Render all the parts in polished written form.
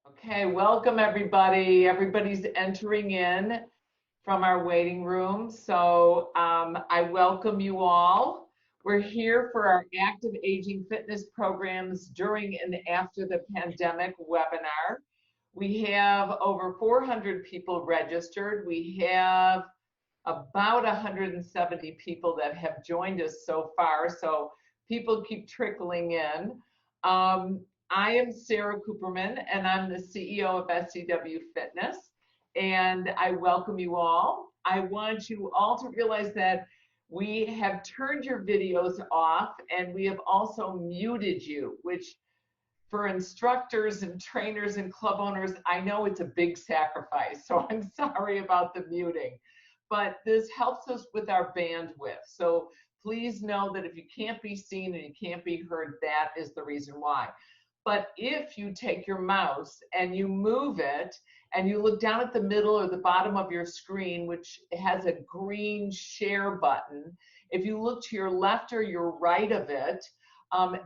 Okay, welcome everybody. Everybody's entering in from our waiting room. I welcome you all. We're here for our active aging fitness programs during and after the pandemic webinar. We have over 400 people registered. We have about 170 people that have joined us so far. So people keep trickling in. Um, I am Sarah Cooperman, and I'm the CEO of SCW Fitness, and I welcome you all. I want you all to realize that we have turned your videos off, and we have also muted you, which for instructors and trainers and club owners, I know it's a big sacrifice, so I'm sorry about the muting. But this helps us with our bandwidth. So please know that if you can't be seen and you can't be heard, that is the reason why. But if you take your mouse and you move it and you look down at the middle or the bottom of your screen, which has a green share button, if you look to your left or your right of it,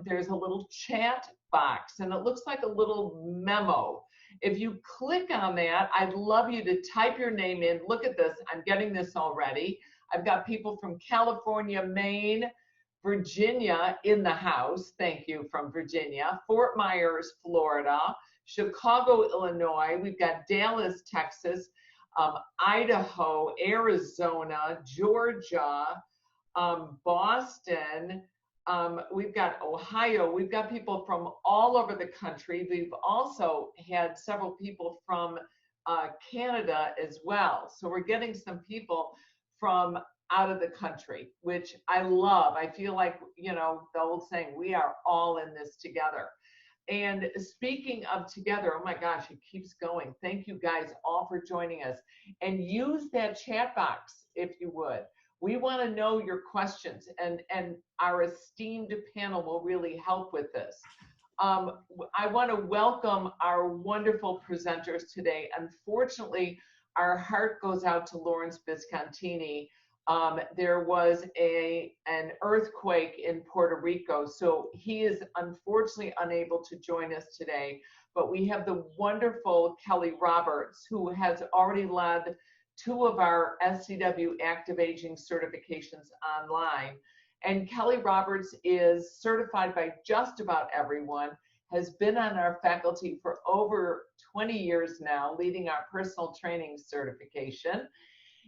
there's a little chat box and it looks like a little memo. If you click on that, I'd love you to type your name in. Look at this, I'm getting this already. I've got people from California, Maine, Virginia in the house. Thank you, from Virginia. Fort Myers, Florida. Chicago, Illinois. We've got Dallas, Texas. Idaho, Arizona, Georgia, Boston. We've got Ohio. We've got people from all over the country. We've also had several people from Canada as well. So we're getting some people from out of the country, which I love. I feel like, you know, the old saying, we are all in this together. And speaking of together, oh my gosh, it keeps going. Thank you guys all for joining us. And use that chat box if you would. We want to know your questions, and our esteemed panel will really help with this. I want to welcome our wonderful presenters today. Unfortunately, our heart goes out to Lawrence Viscontini. There was an earthquake in Puerto Rico, so he is unfortunately unable to join us today. But we have the wonderful Kelly Roberts, who has already led two of our SCW Active Aging certifications online. And Kelly Roberts is certified by just about everyone, has been on our faculty for over 20 years now, leading our personal training certification.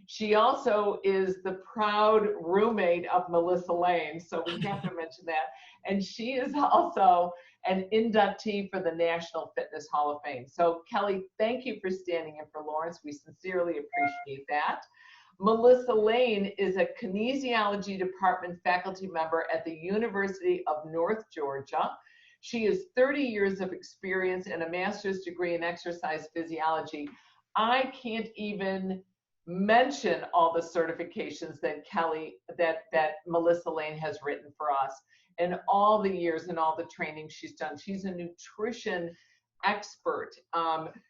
She also is the proud roommate of Melissa Lane, so we have to mention that. And she is also an inductee for the National Fitness Hall of Fame. So Kelly, thank you for standing in for Lawrence. We sincerely appreciate that. Melissa Lane is a kinesiology department faculty member at the University of North Georgia. She has 30 years of experience and a master's degree in exercise physiology. I can't even mention all the certifications that Melissa Lane has written for us, and all the years and all the training she's done. She's a nutrition expert.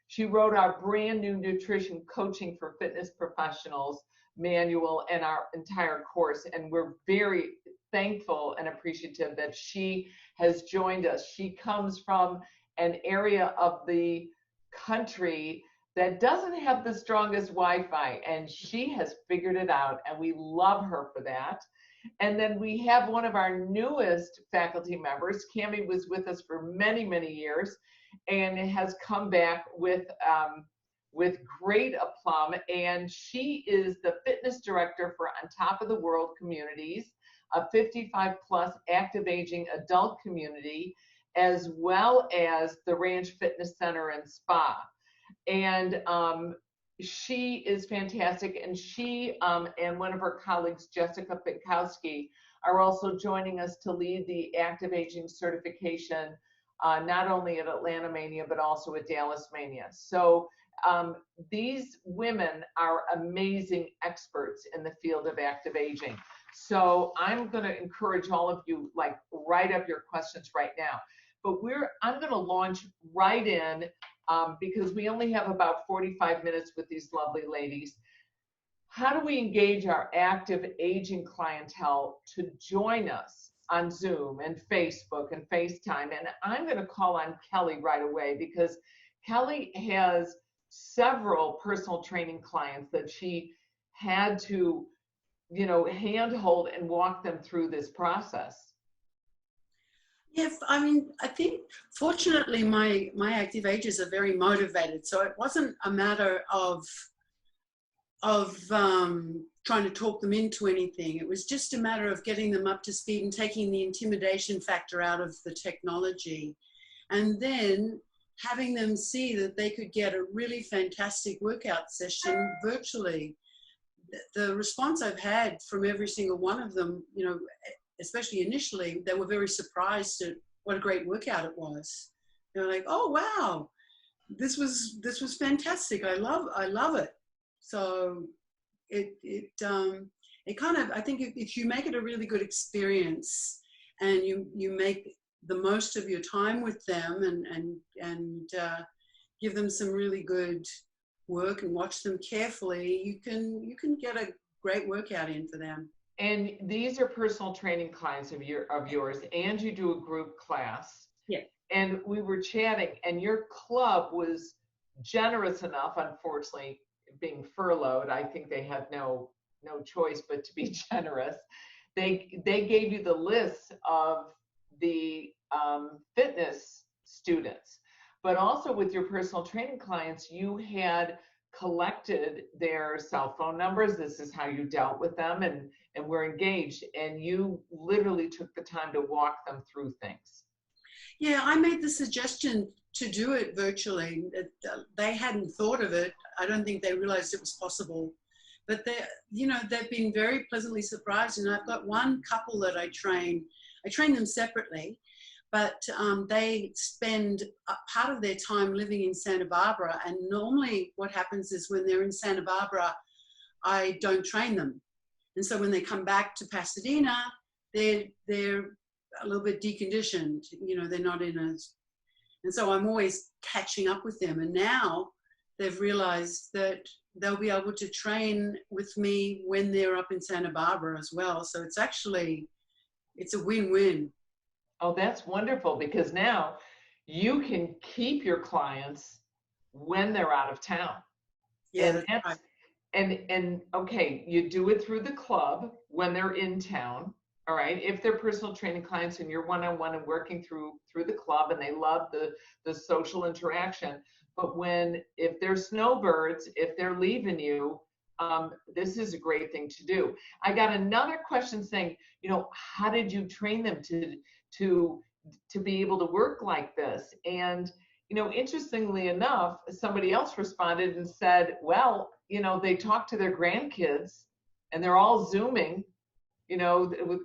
She wrote our brand new nutrition coaching for fitness professionals manual and our entire course, and we're very thankful and appreciative that she has joined us. She comes from an area of the country that doesn't have the strongest Wi-Fi, and she has figured it out, and we love her for that. And then we have one of our newest faculty members. Cami was with us for many, many years, and has come back with great aplomb. And she is the fitness director for On Top of the World Communities, a 55 plus active aging adult community, as well as the Ranch Fitness Center and Spa. And she is fantastic. And she and one of her colleagues, Jessica Pinkowski, are also joining us to lead the active aging certification, not only at Atlanta Mania, but also at Dallas Mania. So these women are amazing experts in the field of active aging. So I'm going to encourage all of you, like, write up your questions right now. But I'm going to launch right in because we only have about 45 minutes with these lovely ladies. How do we engage our active aging clientele to join us on Zoom and Facebook and FaceTime? And I'm going to call on Kelly right away, because Kelly has several personal training clients that she had to, handhold and walk them through this process. Yes, I mean, I think fortunately my active agers are very motivated, so it wasn't a matter of trying to talk them into anything. It was just a matter of getting them up to speed and taking the intimidation factor out of the technology, and then having them see that they could get a really fantastic workout session virtually. The response I've had from every single one of them, especially initially, they were very surprised at what a great workout it was. They were like, "Oh wow, this was fantastic. I love it." So it kind of, I think if you make it a really good experience and you make the most of your time with them and give them some really good work and watch them carefully, you can get a great workout in for them. And these are personal training clients of yours, and you do a group class. Yeah. And we were chatting, and your club was generous enough, unfortunately, being furloughed. I think they had no choice but to be generous. They gave you the list of the fitness students, but also with your personal training clients, you had collected their cell phone numbers. This is how you dealt with them, and were engaged, and you literally took the time to walk them through things. Yeah, I made the suggestion to do it virtually. They hadn't thought of it. I don't think they realized it was possible, but they've been very pleasantly surprised. And I've got one couple that I train them separately, but they spend a part of their time living in Santa Barbara. And normally what happens is when they're in Santa Barbara, I don't train them. And so when they come back to Pasadena, they're a little bit deconditioned, they're not in as, and so I'm always catching up with them. And now they've realized that they'll be able to train with me when they're up in Santa Barbara as well. So it's a win-win. Oh, that's wonderful, because now you can keep your clients when they're out of town. Yeah, that's right. And okay, you do it through the club when they're in town. All right, if they're personal training clients and you're one-on-one and working through the club, and they love the social interaction. But if they're snowbirds, if they're leaving you, this is a great thing to do. I got another question saying, how did you train them to be able to work like this? And interestingly enough, somebody else responded and said, well, they talk to their grandkids and they're all Zooming, with,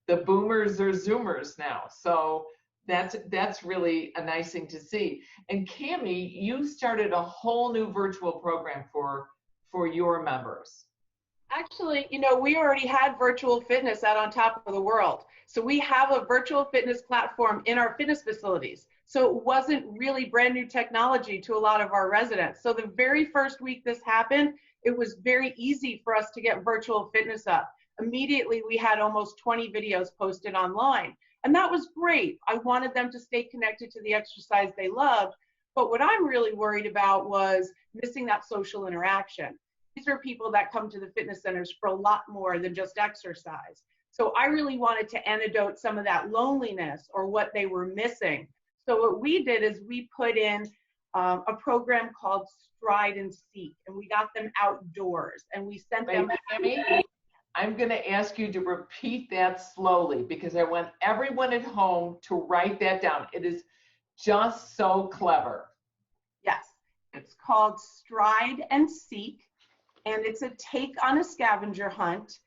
the boomers are Zoomers now. So that's really a nice thing to see. And Cami, you started a whole new virtual program for your members. Actually, we already had virtual fitness out on top of the world. So we have a virtual fitness platform in our fitness facilities. So it wasn't really brand new technology to a lot of our residents. So the very first week this happened, it was very easy for us to get virtual fitness up. Immediately, we had almost 20 videos posted online. And that was great. I wanted them to stay connected to the exercise they loved. But what I'm really worried about was missing that social interaction. These are people that come to the fitness centers for a lot more than just exercise. So I really wanted to antidote some of that loneliness or what they were missing. So what we did is we put in a program called Stride and Seek, and we got them outdoors, and we sent them. Cami, I'm going to ask you to repeat that slowly, because I want everyone at home to write that down. It is just so clever. Yes, it's called Stride and Seek, and it's a take on a scavenger hunt.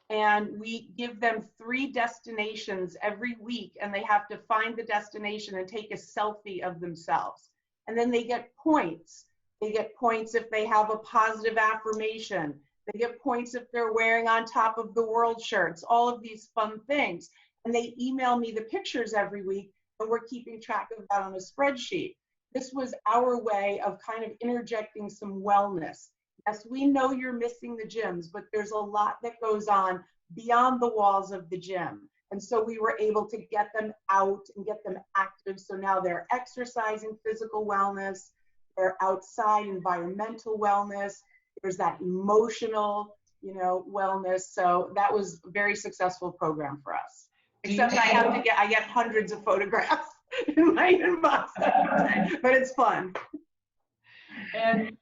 And we give them 3 destinations every week, and they have to find the destination and take a selfie of themselves. And then they get points. They get points if they have a positive affirmation. They get points if they're wearing on top of the world shirts, all of these fun things. And they email me the pictures every week, and we're keeping track of that on a spreadsheet. This was our way of kind of interjecting some wellness. Yes, we know you're missing the gyms, but there's a lot that goes on beyond the walls of the gym. And so we were able to get them out and get them active. So now they're exercising, physical wellness, they're outside, environmental wellness, there's that emotional, wellness. So that was a very successful program for us. Except I get hundreds of photographs in my inbox every day, but it's fun. And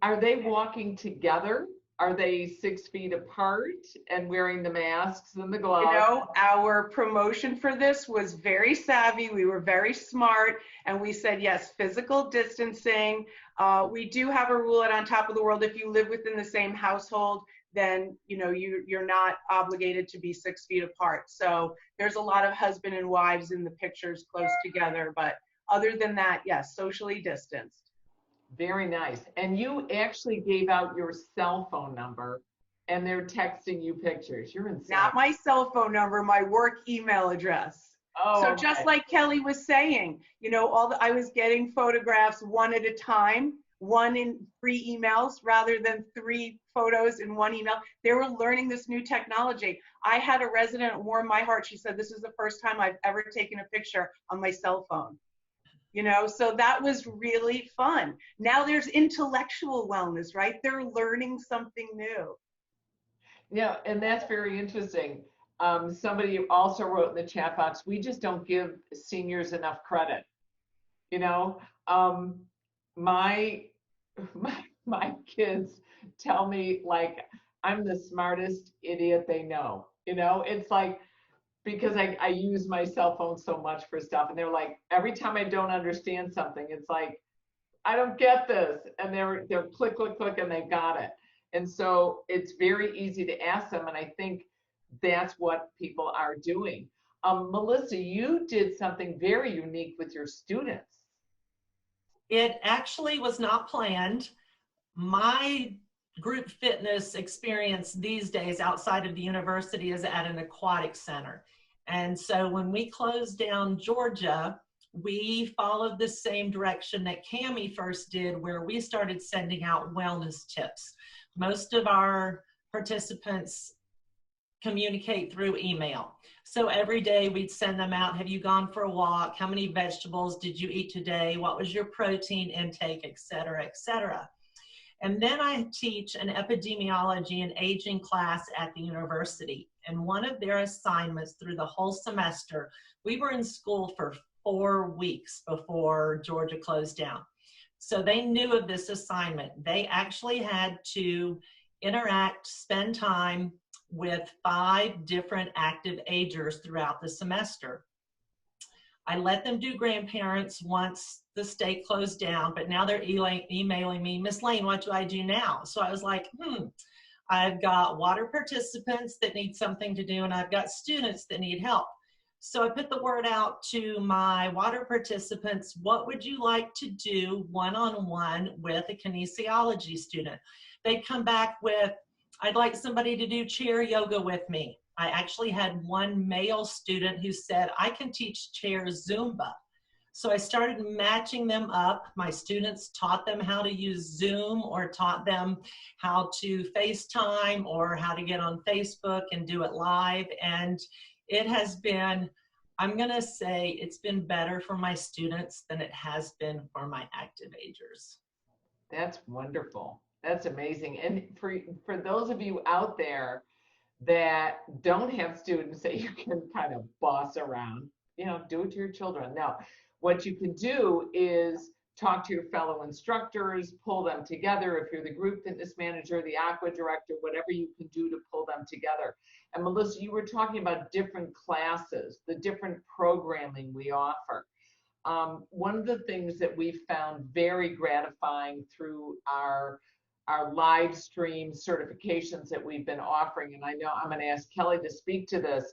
are they walking together? Are they 6 feet apart and wearing the masks and the gloves? Our promotion for this was very savvy. We were very smart, and we said, yes, physical distancing. We do have a rule at On Top of the World. If you live within the same household, then you're not obligated to be 6 feet apart. So there's a lot of husband and wives in the pictures close together, but other than that, yes, socially distanced. Very nice. And you actually gave out your cell phone number, and they're texting you pictures. You're insane. Not my cell phone number, my work email address. Oh, so okay. Just like Kelly was saying, I was getting photographs one at a time, one in 3 emails rather than 3 photos in 1 email. They were learning this new technology. I had a resident warm my heart. She said, this is the first time I've ever taken a picture on my cell phone. So that was really fun. Now there's intellectual wellness, right? They're learning something new. Yeah, and that's very interesting. Somebody also wrote in the chat box, we just don't give seniors enough credit. My kids tell me like I'm the smartest idiot they know. It's like, because I use my cell phone so much for stuff, and they're like, every time I don't understand something, it's like, I don't get this, and they're click, click, click, and they got it. And so it's very easy to ask them, and I think that's what people are doing. Melissa, you did something very unique with your students. It actually was not planned. My group fitness experience these days outside of the university is at an aquatic center. And so when we closed down Georgia, we followed the same direction that Cami first did, where we started sending out wellness tips. Most of our participants communicate through email. So every day we'd send them out, have you gone for a walk? How many vegetables did you eat today? What was your protein intake, et cetera, et cetera. And then I teach an epidemiology and aging class at the university. And one of their assignments through the whole semester, we were in school for 4 weeks before Georgia closed down. So they knew of this assignment. They actually had to interact, spend time with 5 different active agers throughout the semester. I let them do grandparents once the state closed down, but now they're emailing me, Miss Lane, what do I do now? So I was like, I've got water participants that need something to do, and I've got students that need help. So I put the word out to my water participants, what would you like to do one-on-one with a kinesiology student? They'd come back with, I'd like somebody to do chair yoga with me. I actually had one male student who said, I can teach chair Zumba. So I started matching them up. My students taught them how to use Zoom, or taught them how to FaceTime, or how to get on Facebook and do it live. And it has been, I'm gonna say, it's been better for my students than it has been for my active agers. That's wonderful. That's amazing. And for those of you out there that don't have students that you can kind of boss around, do it to your children. Now, what you can do is talk to your fellow instructors, pull them together. If you're the group fitness manager, the aqua director, whatever you can do to pull them together. And Melissa, you were talking about different classes, the different programming we offer. One of the things that we found very gratifying through our live stream certifications that we've been offering, and I know I'm going to ask Kelly to speak to this,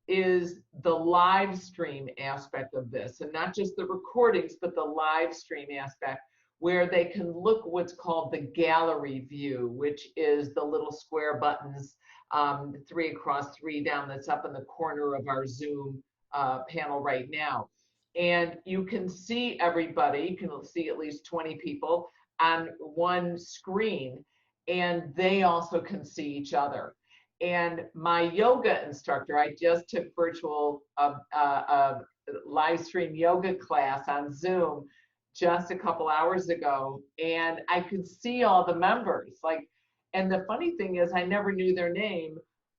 is the live stream aspect of this, and not just the recordings, but the live stream aspect, where they can look what's called the gallery view, which is the little square buttons, 3 across 3 down, that's up in the corner of our Zoom panel right now. And you can see everybody, you can see at least 20 people on one screen, and they also can see each other. And my yoga instructor, I just took virtual live stream yoga class on Zoom just a couple hours ago, and I could see all the members. Like, and the funny thing is, I never knew their name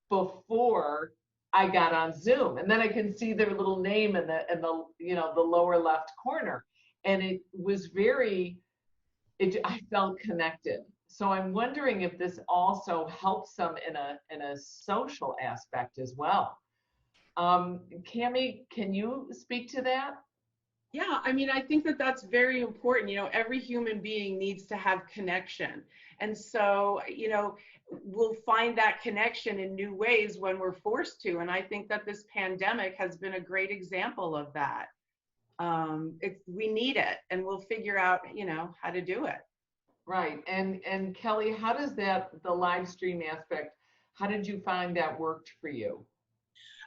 before I got on Zoom, and then I can see their little name in the the lower left corner, and it was I felt connected. So I'm wondering if this also helps them in a social aspect as well. Cami, can you speak to that? Yeah, I mean, I think that that's very important. You know, every human being needs to have connection. And so, you know, we'll find that connection in new ways when we're forced to. And I think that this pandemic has been a great example of that. We need it, and we'll figure out, you know, how to do it. Right. And Kelly, how does the live stream aspect, how did you find that worked for you?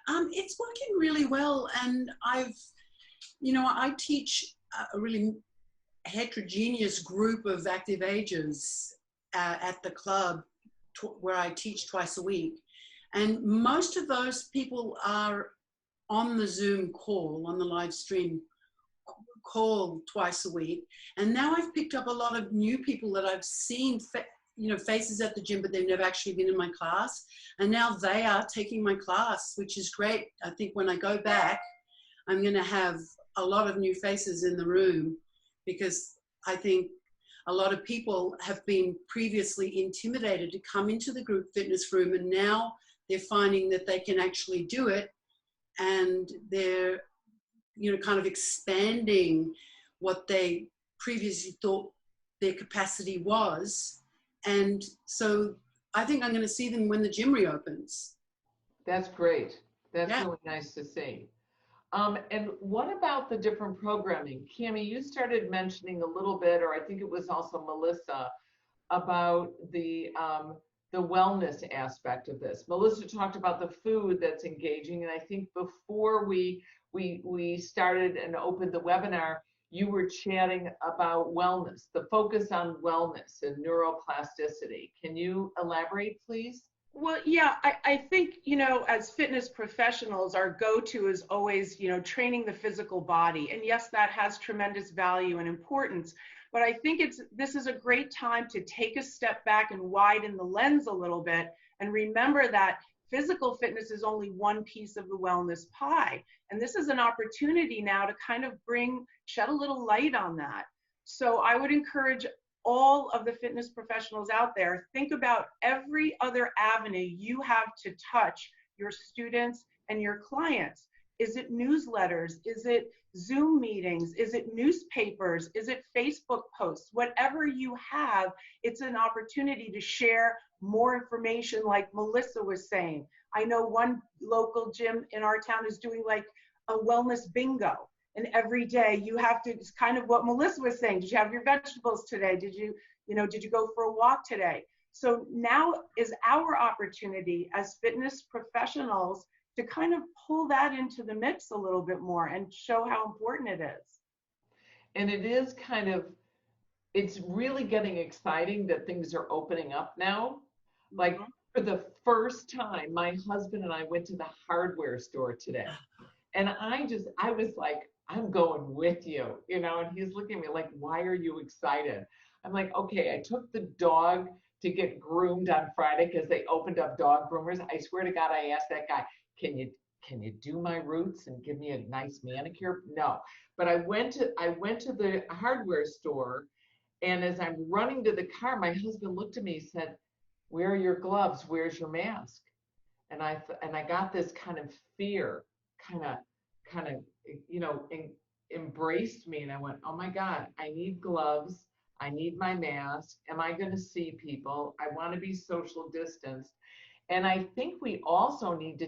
It's working really well, and I teach a really heterogeneous group of active agers at the club where I teach twice a week. And most of those people are on the Zoom call, on the live stream call twice a week. And now I've picked up a lot of new people that I've seen, faces at the gym, but they've never actually been in my class. And now they are taking my class, which is great. I think when I go back, I'm going to have a lot of new faces in the room, because I think a lot of people have been previously intimidated to come into the group fitness room, and now they're finding that they can actually do it, and they're kind of expanding what they previously thought their capacity was. And so I think I'm going to see them when the gym reopens. That's great. That's Yeah. really nice to see. And what about the different programming? Cami, you started mentioning a little bit, or I think it was also Melissa, about the wellness aspect of this. Melissa talked about the food that's engaging, and I think before we started and opened the webinar, you were chatting about wellness, the focus on wellness and neuroplasticity. Can you elaborate, please? Well, yeah, I think, you know, as fitness professionals, our go-to is always, you know, training the physical body. And yes, that has tremendous value and importance. But I think this is a great time to take a step back and widen the lens a little bit and remember that physical fitness is only one piece of the wellness pie. And this is an opportunity now to kind of shed a little light on that. So I would encourage all of the fitness professionals out there, think about every other avenue you have to touch your students and your clients. Is it newsletters? Is it Zoom meetings? Is it newspapers? Is it Facebook posts? Whatever you have, it's an opportunity to share more information, like Melissa was saying. I know one local gym in our town is doing like a wellness bingo. And every day you have to, it's kind of what Melissa was saying. Did you have your vegetables today? Did you go for a walk today? So now is our opportunity as fitness professionals to kind of pull that into the mix a little bit more and show how important it is. And it's really getting exciting that things are opening up now. Like for the first time, my husband and I went to the hardware store today. And I was like, I'm going with you, and he's looking at me like, why are you excited? I'm like, okay, I took the dog to get groomed on Friday because they opened up dog groomers. I swear to God, I asked that guy, can you do my roots and give me a nice manicure? No. But I went to the hardware store, and as I'm running to the car, my husband looked at me and said, where are your gloves? Where's your mask? And I got this kind of fear, kind of embraced me, and I went, oh my God, I need gloves. I need my mask. Am I going to see people? I want to be social distanced. And I think we also need to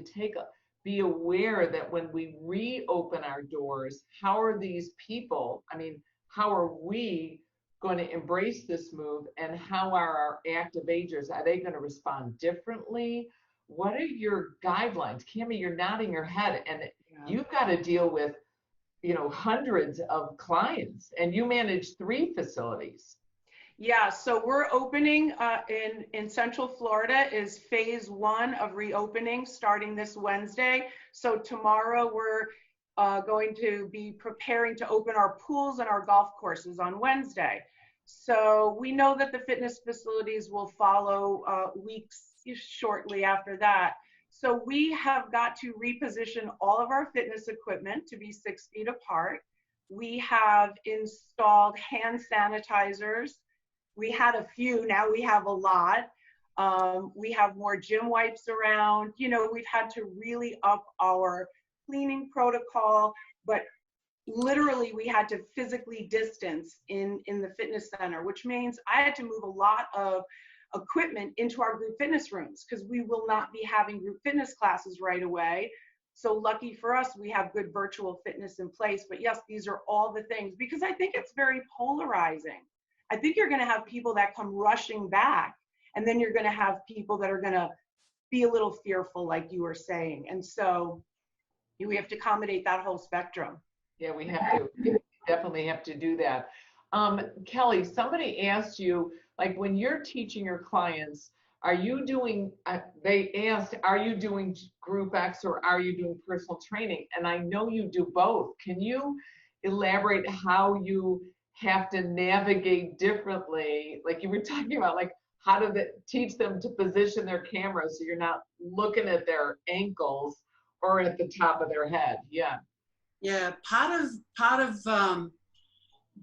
be aware that when we reopen our doors, how are these people, how are we going to embrace this move, and how are our active agers? Are they going to respond differently? What are your guidelines? Cami, you're nodding your head, and you've got to deal with, hundreds of clients, and you manage 3 facilities. Yeah, so we're opening in Central Florida is phase 1 of reopening starting this Wednesday. So tomorrow we're going to be preparing to open our pools and our golf courses on Wednesday. So we know that the fitness facilities will follow weeks shortly after that. So we have got to reposition all of our fitness equipment to be 6 feet apart. We have installed hand sanitizers. We had a few, now we have a lot. We have more gym wipes around. You know, we've had to really up our cleaning protocol, but literally we had to physically distance in the fitness center, which means I had to move a lot of equipment into our group fitness rooms because we will not be having group fitness classes right away. So lucky for us, we have good virtual fitness in place. But yes, these are all the things, because I think it's very polarizing. I think you're going to have people that come rushing back, and then you're going to have people that are going to be a little fearful, like you were saying. And so we have to accommodate that whole spectrum. Yeah, we have to. We definitely have to do that. Kelly, somebody asked you, like when you're teaching your clients, are you doing, they asked, are you doing Group X or are you doing personal training? And I know you do both. Can you elaborate how you have to navigate differently? Like you were talking about, like how to teach them to position their camera so you're not looking at their ankles or at the top of their head. Yeah. Yeah, part of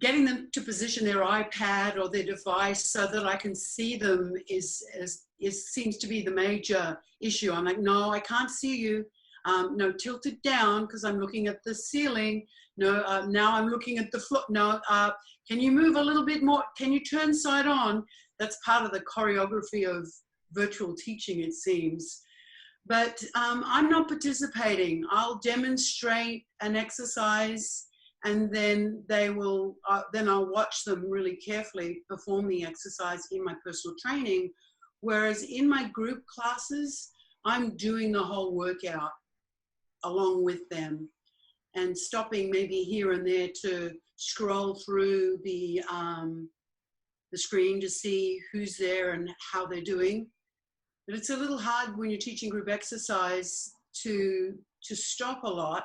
getting them to position their iPad or their device so that I can see them seems to be the major issue. I'm like, no, I can't see you. No, tilt it down because I'm looking at the ceiling. No, now I'm looking at the floor. No, can you move a little bit more? Can you turn side on? That's part of the choreography of virtual teaching, it seems. But I'm not participating. I'll demonstrate an exercise, and then they will. Then I'll watch them really carefully perform the exercise in my personal training. Whereas in my group classes, I'm doing the whole workout along with them, and stopping maybe here and there to scroll through the screen to see who's there and how they're doing. But it's a little hard when you're teaching group exercise to stop a lot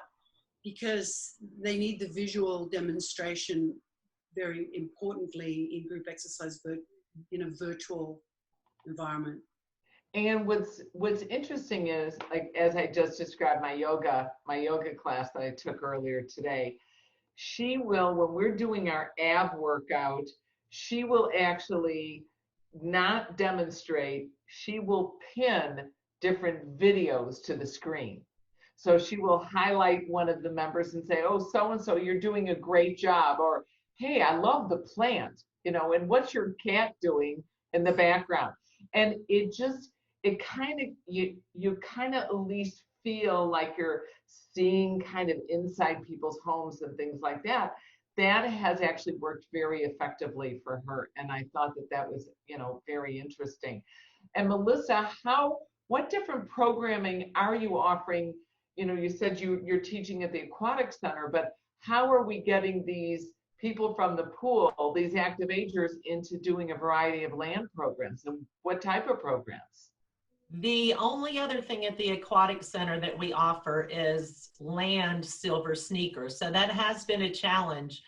because they need the visual demonstration very importantly in group exercise, but in a virtual environment. And what's interesting is, like as I just described my yoga class that I took earlier today, she will, when we're doing our ab workout, she will actually not demonstrate, she will pin different videos to the screen. So she will highlight one of the members and say, oh, so-and-so, you're doing a great job. Or, hey, I love the plant, you know, and what's your cat doing in the background? And it kind of, you kind of at least feel like you're seeing kind of inside people's homes and things like that. That has actually worked very effectively for her. And I thought that was, you know, very interesting. And Melissa, what different programming are you offering? You know, you said you're teaching at the Aquatic Center, but how are we getting these people from the pool, these active agers, into doing a variety of land programs? And what type of programs? The only other thing at the Aquatic Center that we offer is land silver sneakers. So that has been a challenge.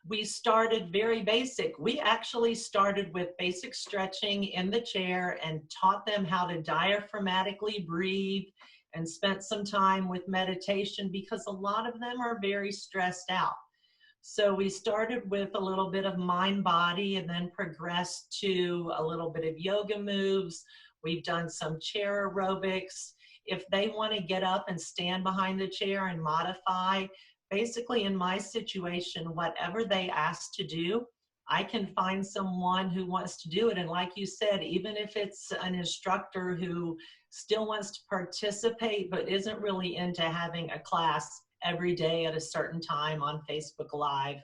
We started very basic. We actually started with basic stretching in the chair and taught them how to diaphragmatically breathe, and spent some time with meditation because a lot of them are very stressed out. So we started with a little bit of mind body and then progressed to a little bit of yoga moves. We've done some chair aerobics. If they want to get up and stand behind the chair and modify, basically in my situation, whatever they ask to do, I can find someone who wants to do it. And like you said, even if it's an instructor who still wants to participate but isn't really into having a class every day at a certain time on Facebook Live,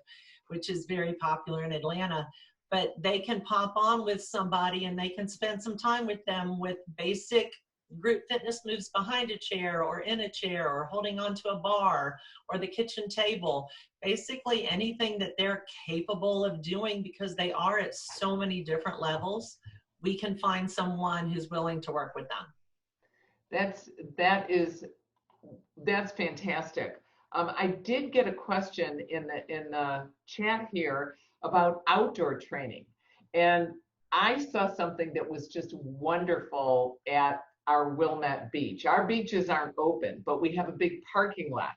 which is very popular in Atlanta, but they can pop on with somebody and they can spend some time with them with basic group fitness moves behind a chair or in a chair or holding onto a bar or the kitchen table. Basically anything that they're capable of doing, because they are at so many different levels, we can find someone who's willing to work with them. That's fantastic. I did get a question in the chat here about outdoor training, and I saw something that was just wonderful at our Wilmette Beach. Our beaches aren't open, but we have a big parking lot.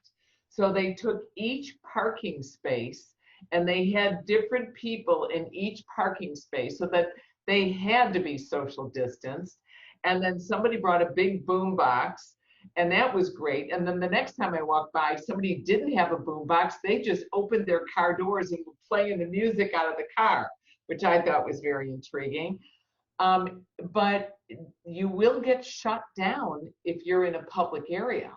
So they took each parking space and they had different people in each parking space so that they had to be social distanced. And then somebody brought a big boom box, and that was great. And then the next time I walked by, somebody didn't have a boom box. They just opened their car doors and were playing the music out of the car, which I thought was very intriguing. But you will get shut down if you're in a public area.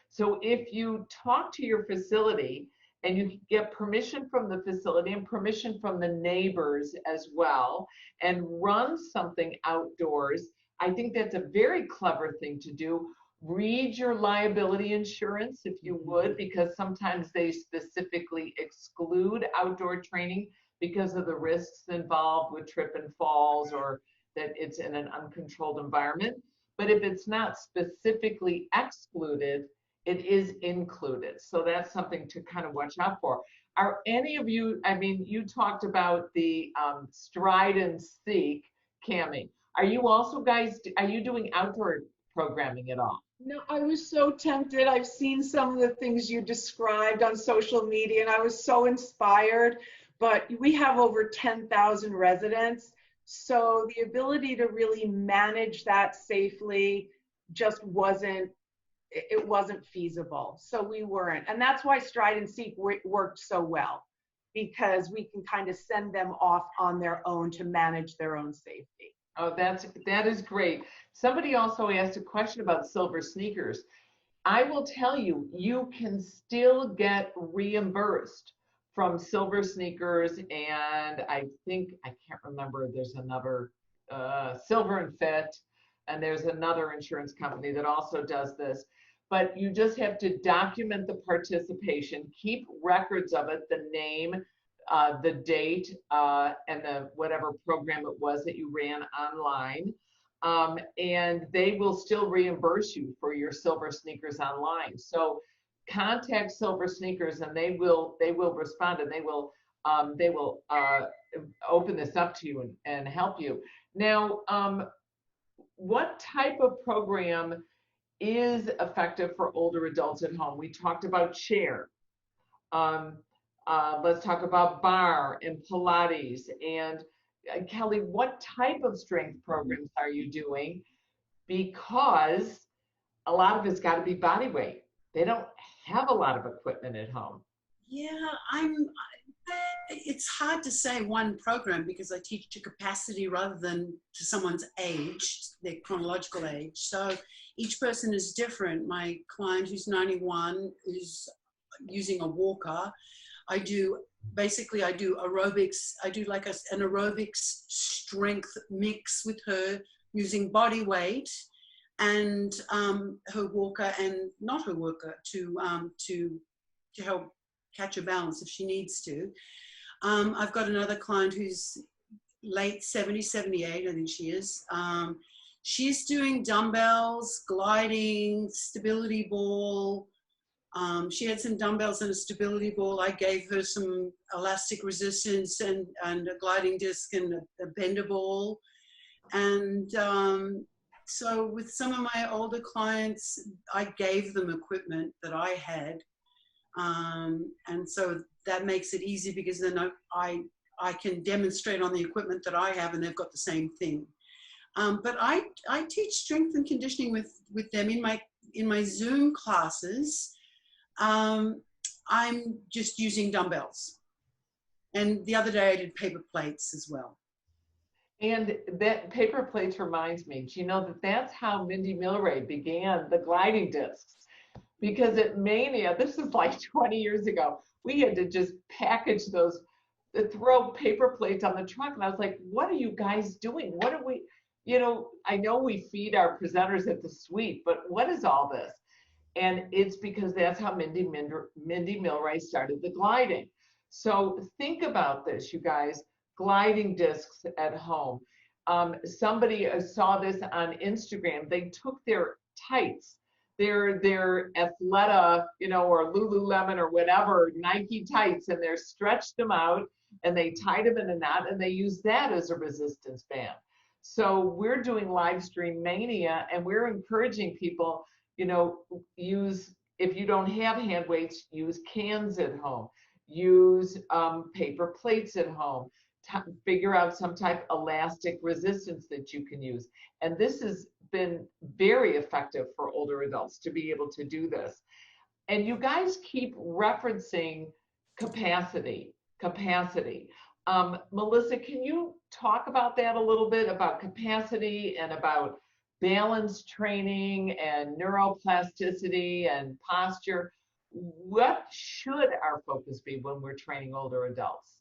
So if you talk to your facility and you get permission from the facility and permission from the neighbors as well, and run something outdoors, I think that's a very clever thing to do. Read your liability insurance if you would, because sometimes they specifically exclude outdoor training because of the risks involved with trip and falls, or that it's in an uncontrolled environment. But if it's not specifically excluded, it is included. So that's something to kind of watch out for. Are any of you, I mean, you talked about the Stride and Seek, Cammie. Are you also guys, are you doing outdoor programming at all? No, I was so tempted. I've seen some of the things you described on social media and I was so inspired, but we have over 10,000 residents. So the ability to really manage that safely just wasn't feasible. So we weren't. And that's why Stride and Seek worked so well, because we can kind of send them off on their own to manage their own safety. Oh, that is great. Somebody also asked a question about silver sneakers. I will tell you, you can still get reimbursed from Silver Sneakers, and I think, I can't remember, there's another, Silver and Fit, and there's another insurance company that also does this. But you just have to document the participation, keep records of it, the name, the date, and the whatever program it was that you ran online. And they will still reimburse you for your Silver Sneakers online. So contact Silver Sneakers and they will respond, and they will open this up to you and help you. Now, what type of program is effective for older adults at home? We talked about chair. Let's talk about bar and Pilates. And Kelly, what type of strength programs are you doing? Because a lot of it's got to be body weight. They don't have a lot of equipment at home. Yeah, it's hard to say one program because I teach to capacity rather than to someone's age, their chronological age. So each person is different. My client who's 91 is using a walker. I do aerobics. I do like an aerobics strength mix with her using body weight and her walker and not her walker to help catch her balance if she needs to. I've got another client who's late 70, 78, I think she is. She's doing dumbbells, gliding, stability ball. She had some dumbbells and a stability ball. I gave her some elastic resistance and a gliding disc and a bender ball. And so with some of my older clients, I gave them equipment that I had. And so that makes it easy because then I can demonstrate on the equipment that I have and they've got the same thing. But I teach strength and conditioning with them in my Zoom classes. I'm just using dumbbells. And the other day I did paper plates as well. And that paper plates reminds me, do you know that that's how Mindy Milray began the gliding discs? Because at Mania, this is like 20 years ago, we had to just package those, throw paper plates on the truck. And I was like, what are you guys doing? you know, I know we feed our presenters at the suite, but what is all this? And it's because that's how Mindy Millwright started the gliding. So think about this, you guys, gliding discs at home. Somebody saw this on Instagram. They took their tights, their Athleta, you know, or Lululemon or whatever, Nike tights, and they stretched them out and they tied them in a knot and they used that as a resistance band. So we're doing Live Stream Mania and we're encouraging people, you know, use, if you don't have hand weights, use cans at home, use paper plates at home, figure out some type of elastic resistance that you can use. And this has been very effective for older adults to be able to do this. And you guys keep referencing capacity. Melissa, can you talk about that a little bit, about capacity and about balance training and neuroplasticity and posture? What should our focus be when we're training older adults?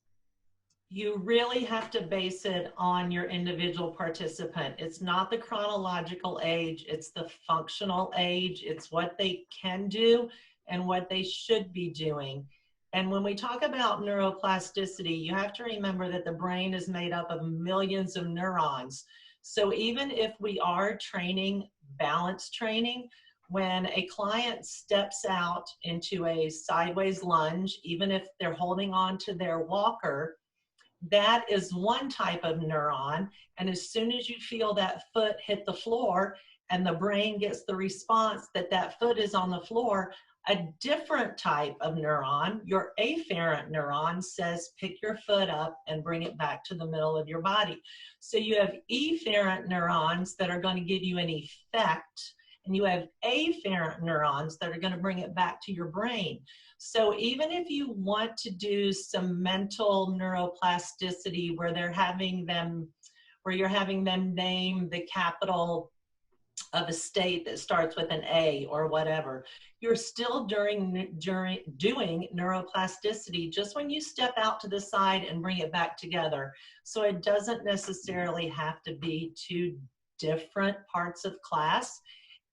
You really have to base it on your individual participant. It's not the chronological age, it's the functional age. It's what they can do and what they should be doing. And when we talk about neuroplasticity, you have to remember that the brain is made up of millions of neurons. So even if we are training balance training, when a client steps out into a sideways lunge, even if they're holding on to their walker, that is one type of neuron. And as soon as you feel that foot hit the floor and the brain gets the response that that foot is on the floor, a different type of neuron, your afferent neuron, says pick your foot up and bring it back to the middle of your body. So you have efferent neurons that are going to give you an effect, and you have afferent neurons that are going to bring it back to your brain. So even if you want to do some mental neuroplasticity where you're having them name the capital of a state that starts with an A or whatever, you're still doing neuroplasticity just when you step out to the side and bring it back together. So it doesn't necessarily have to be two different parts of class.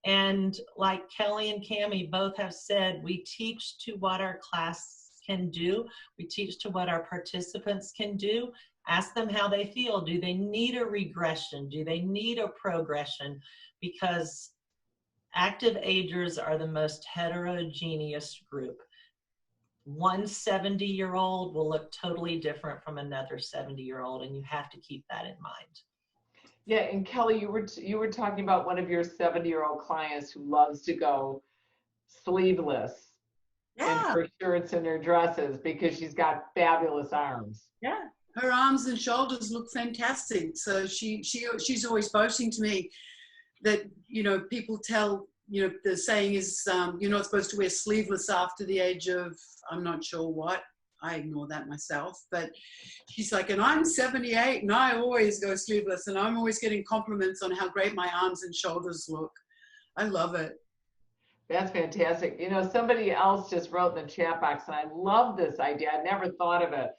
And like Kelly and Cammie both have said, we teach to what our class can do. We teach to what our participants can do. Ask them how they feel. Do they need a regression? Do they need a progression? Because active agers are the most heterogeneous group. One 70-year-old will look totally different from another 70-year-old, and you have to keep that in mind. Yeah, and Kelly, you were talking about one of your 70-year-old clients who loves to go sleeveless in her shirts and her dresses because she's got fabulous arms. Yeah, her arms and shoulders look fantastic. So she's always boasting to me that, you know, people tell, you know, the saying is you're not supposed to wear sleeveless after the age of, I'm not sure what. I ignore that myself, but she's like, and I'm 78 and I always go sleeveless and I'm always getting compliments on how great my arms and shoulders look. I love it. That's fantastic. You know, somebody else just wrote in the chat box, and I love this idea. I never thought of it.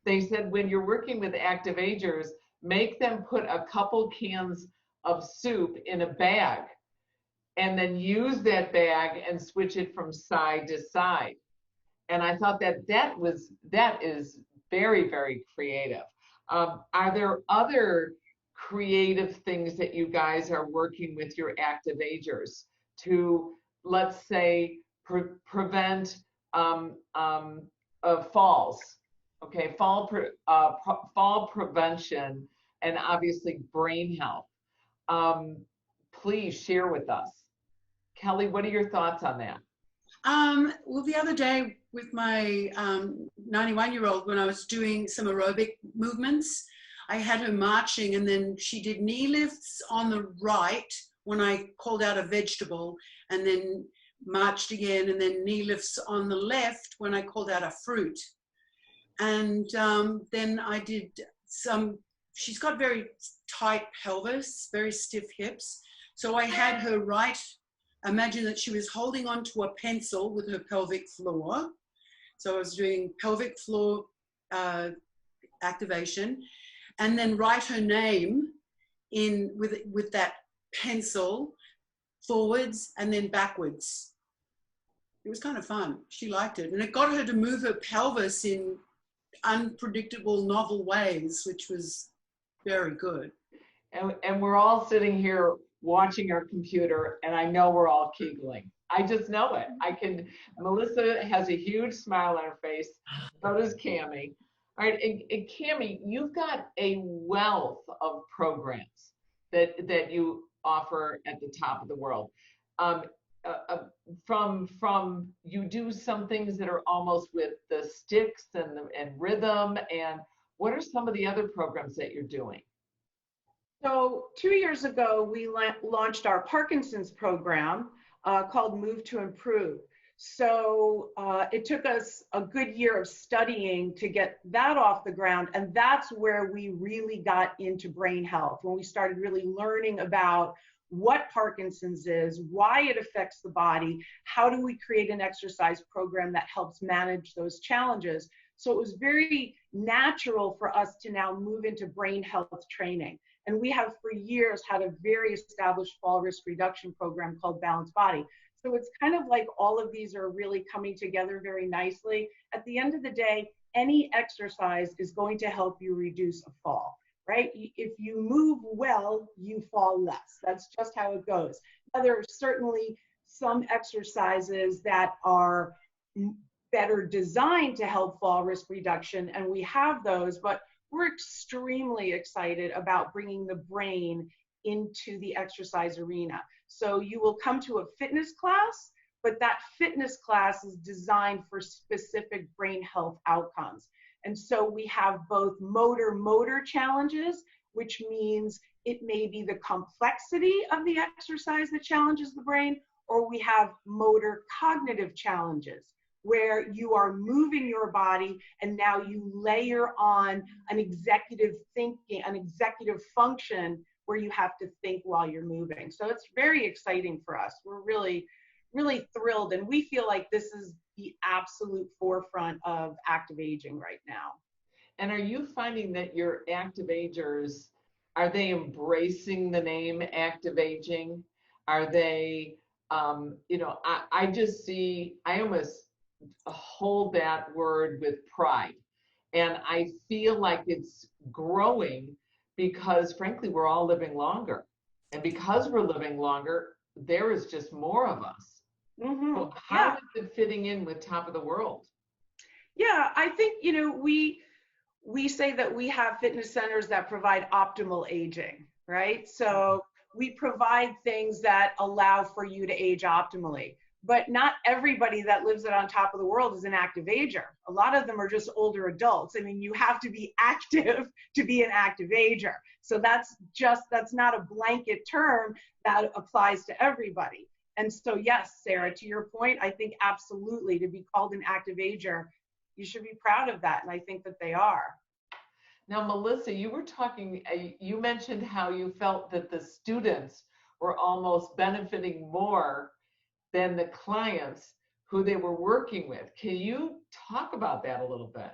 They said when you're working with active agers, make them put a couple cans of soup in a bag and then use that bag and switch it from side to side. And I thought that is very, very creative. Are there other creative things that you guys are working with your active agers to, let's say, prevent falls? Okay, fall prevention and obviously brain health. Please share with us. Kelly, what are your thoughts on that? Well, the other day with my 91-year-old, when I was doing some aerobic movements, I had her marching, and then she did knee lifts on the right when I called out a vegetable, and then marched again, and then knee lifts on the left when I called out a fruit. And then I did she's got very tight pelvis, very stiff hips. So I had her imagine that she was holding onto a pencil with her pelvic floor. So I was doing pelvic floor activation, and then write her name in with that pencil forwards and then backwards. It was kind of fun. She liked it. And it got her to move her pelvis in unpredictable, novel ways, which was very good. And we're all sitting here watching our computer, and I know we're all giggling. I just know it. Melissa has a huge smile on her face. So does Cammie. All right, and Cammie, you've got a wealth of programs that you offer at the top of the world. From you do some things that are almost with the sticks and rhythm, and what are some of the other programs that you're doing? So 2 years ago, we launched our Parkinson's program called Move to Improve. So it took us a good year of studying to get that off the ground. And that's where we really got into brain health, when we started really learning about what Parkinson's is, why it affects the body, how do we create an exercise program that helps manage those challenges. So it was very natural for us to now move into brain health training. And we have for years had a very established fall risk reduction program called Balanced Body. So it's kind of like all of these are really coming together very nicely. At the end of the day, any exercise is going to help you reduce a fall, right? If you move well, you fall less. That's just how it goes. Now, there are certainly some exercises that are better designed to help fall risk reduction, and we have those, but we're extremely excited about bringing the brain into the exercise arena. So you will come to a fitness class, but that fitness class is designed for specific brain health outcomes. And so we have both motor challenges, which means it may be the complexity of the exercise that challenges the brain, or we have motor cognitive challenges, where you are moving your body and now you layer on an executive thinking, an executive function where you have to think while you're moving. So it's very exciting for us. We're really, really thrilled, and we feel like this is the absolute forefront of active aging right now. And are you finding that your active agers, are they embracing the name active aging? Are they, I just see, I almost hold that word with pride. And I feel like it's growing because, frankly, we're all living longer. And because we're living longer, there is just more of us. Mm-hmm. So how is it fitting in with Top of the World? Yeah, I think, we say that we have fitness centers that provide optimal aging, right? So we provide things that allow for you to age optimally. But not everybody that lives on Top of the World is an active ager. A lot of them are just older adults. I mean, you have to be active to be an active ager. So that's not a blanket term that applies to everybody. And so yes, Sarah, to your point, I think absolutely to be called an active ager, you should be proud of that. And I think that they are. Now, Melissa, you were talking, you mentioned how you felt that the students were almost benefiting more than the clients who they were working with. Can you talk about that a little bit?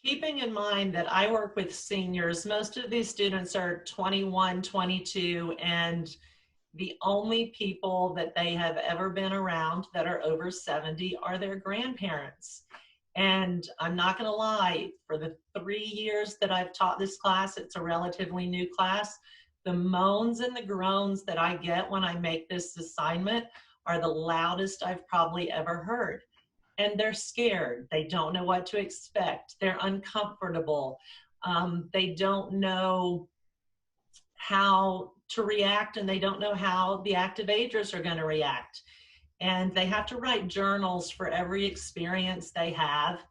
Keeping in mind that I work with seniors, most of these students are 21, 22, and the only people that they have ever been around that are over 70 are their grandparents. And I'm not going to lie, for the 3 years that I've taught this class, it's a relatively new class, the moans and the groans that I get when I make this assignment are the loudest I've probably ever heard. And they're scared. They don't know what to expect. They're uncomfortable. They don't know how to react, and they don't know how the active agers are going to react. And they have to write journals for every experience they have.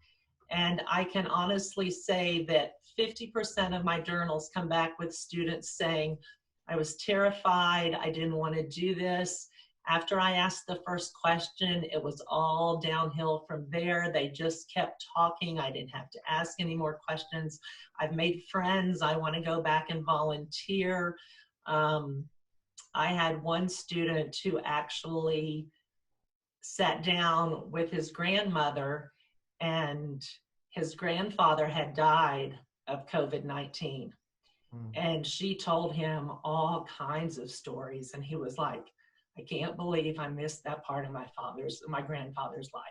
And I can honestly say that 50% of my journals come back with students saying, I was terrified, I didn't want to do this. After I asked the first question, it was all downhill from there. They just kept talking. I didn't have to ask any more questions. I've made friends. I want to go back and volunteer. I had one student who actually sat down with his grandmother, and his grandfather had died of COVID-19. And she told him all kinds of stories. And he was like, I can't believe I missed that part of my grandfather's life.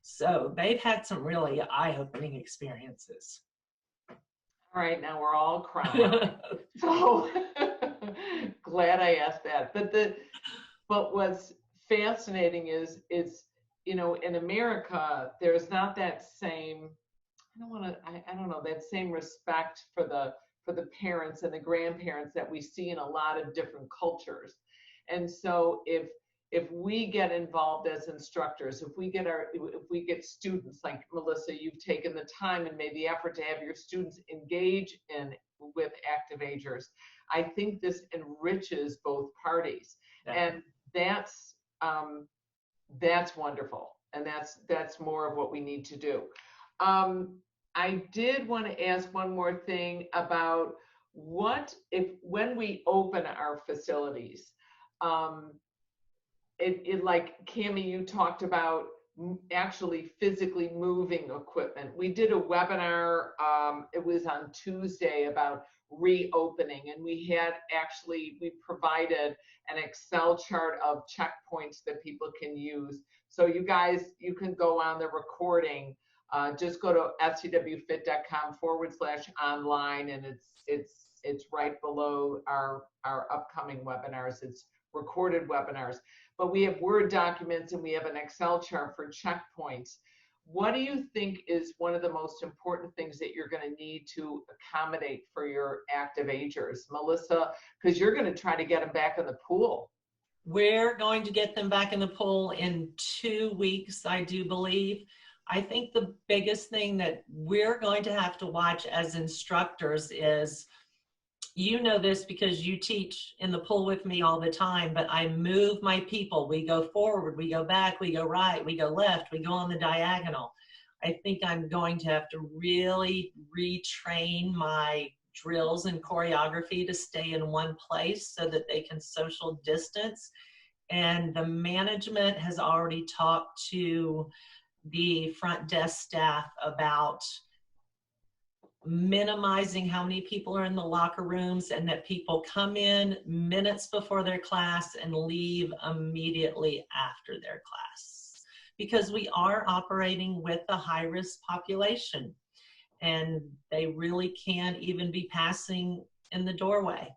So they've had some really eye-opening experiences. All right, now we're all crying. So glad I asked that. But what's fascinating is you know, in America, there's not that same, I don't know, that same respect for the parents and the grandparents that we see in a lot of different cultures. And so if we get involved as instructors, if we get students like Melissa, you've taken the time and made the effort to have your students engage with active agers, I think this enriches both parties. Yeah. And that's wonderful. And that's more of what we need to do. I did want to ask one more thing about when we open our facilities, like Cammie, you talked about actually physically moving equipment. We did a webinar, it was on Tuesday, about reopening, and we provided an Excel chart of checkpoints that people can use. So you guys, you can go on the recording, just go to scwfit.com/online, and it's right below our upcoming webinars. It's recorded webinars, but we have Word documents and we have an Excel chart for checkpoints. What do you think is one of the most important things that you're going to need to accommodate for your active agers, Melissa? Because you're going to try to get them back in the pool. We're going to get them back in the pool in 2 weeks, I do believe. I think the biggest thing that we're going to have to watch as instructors is, you know this because you teach in the pool with me all the time, but I move my people. We go forward, we go back, we go right, we go left, we go on the diagonal. I think I'm going to have to really retrain my drills and choreography to stay in one place so that they can social distance. And the management has already talked to the front desk staff about minimizing how many people are in the locker rooms, and that people come in minutes before their class and leave immediately after their class, because we are operating with a high-risk population and they really can't even be passing in the doorway.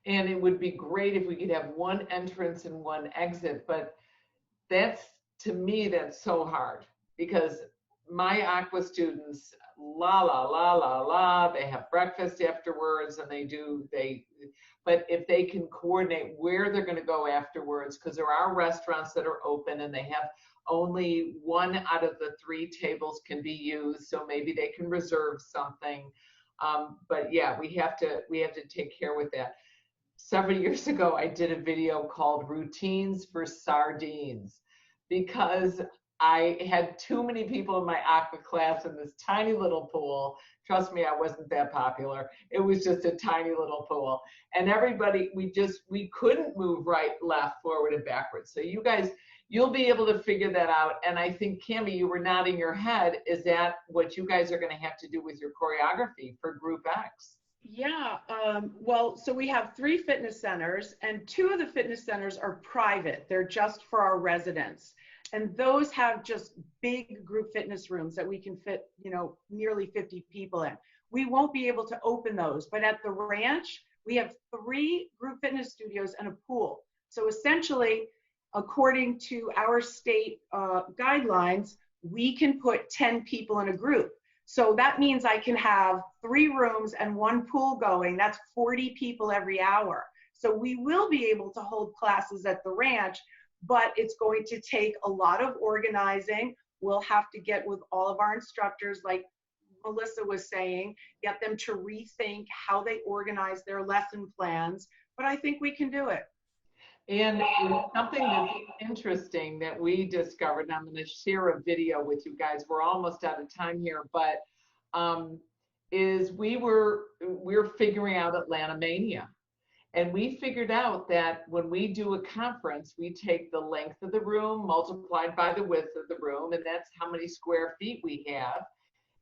And it would be great if we could have one entrance and one exit, but to me, that's so hard, because my aqua students, they have breakfast afterwards, and but if they can coordinate where they're going to go afterwards, because there are restaurants that are open and they have only 1 out of the 3 tables can be used, so maybe they can reserve something. But yeah, we have to take care with that. Several years ago, I did a video called Routines for Sardines, because I had too many people in my aqua class in this tiny little pool. Trust me, I wasn't that popular. It was just a tiny little pool. And everybody, we couldn't move right, left, forward, and backwards. So you guys, you'll be able to figure that out. And I think, Cammie, you were nodding your head. Is that what you guys are going to have to do with your choreography for Group X? Yeah, well, so we have 3 fitness centers, and 2 of the fitness centers are private. They're just for our residents. And those have just big group fitness rooms that we can fit, you know, nearly 50 people in. We won't be able to open those, but at the ranch, we have 3 group fitness studios and a pool. So essentially, according to our state guidelines, we can put 10 people in a group. So that means I can have 3 rooms and 1 pool going. That's 40 people every hour. So we will be able to hold classes at the ranch, but it's going to take a lot of organizing. We'll have to get with all of our instructors, like Melissa was saying, get them to rethink how they organize their lesson plans, but I think we can do it. And something that's interesting that we discovered, and I'm going to share a video with you guys, we're almost out of time here, but is we're figuring out Atlanta Mania. And we figured out that when we do a conference, we take the length of the room multiplied by the width of the room, and that's how many square feet we have.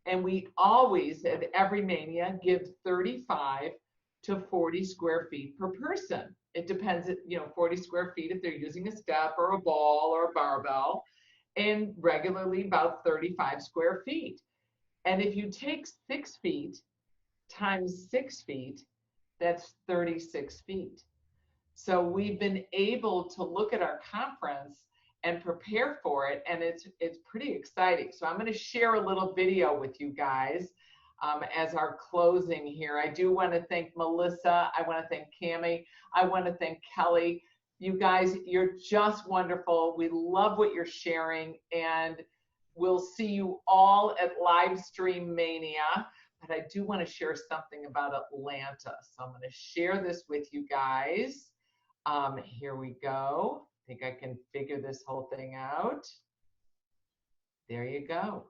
And we always, at every Mania, give 35 to 40 square feet per person. It depends, 40 square feet if they're using a step or a ball or a barbell, and regularly about 35 square feet. And if you take 6 feet times 6 feet, that's 36 feet. So we've been able to look at our conference and prepare for it, and it's pretty exciting. So I'm going to share a little video with you guys as our closing here. I do want to thank Melissa. I want to thank Cammie. I want to thank Kelly. You guys, you're just wonderful. We love what you're sharing, and we'll see you all at Livestream Mania. But I do want to share something about Atlanta. So I'm going to share this with you guys. Here we go. I think I can figure this whole thing out. There you go.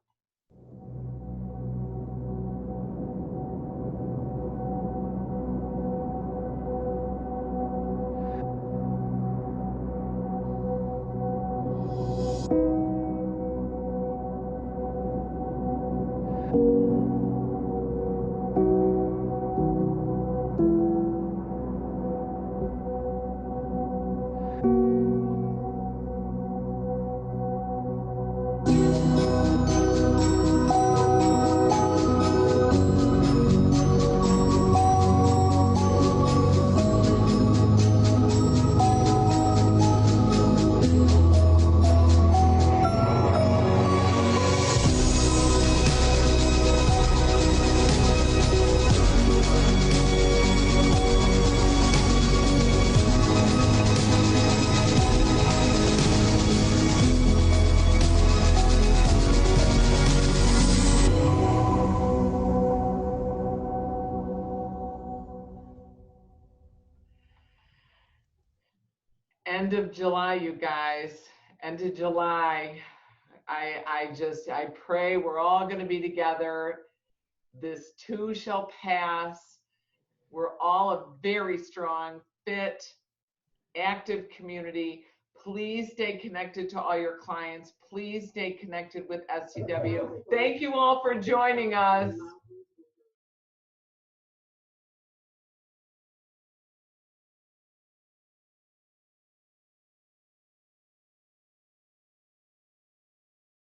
End of July, you guys. End of July. I pray we're all going to be together. This too shall pass. We're all a very strong, fit, active community. Please stay connected to all your clients. Please stay connected with SCW. Thank you all for joining us.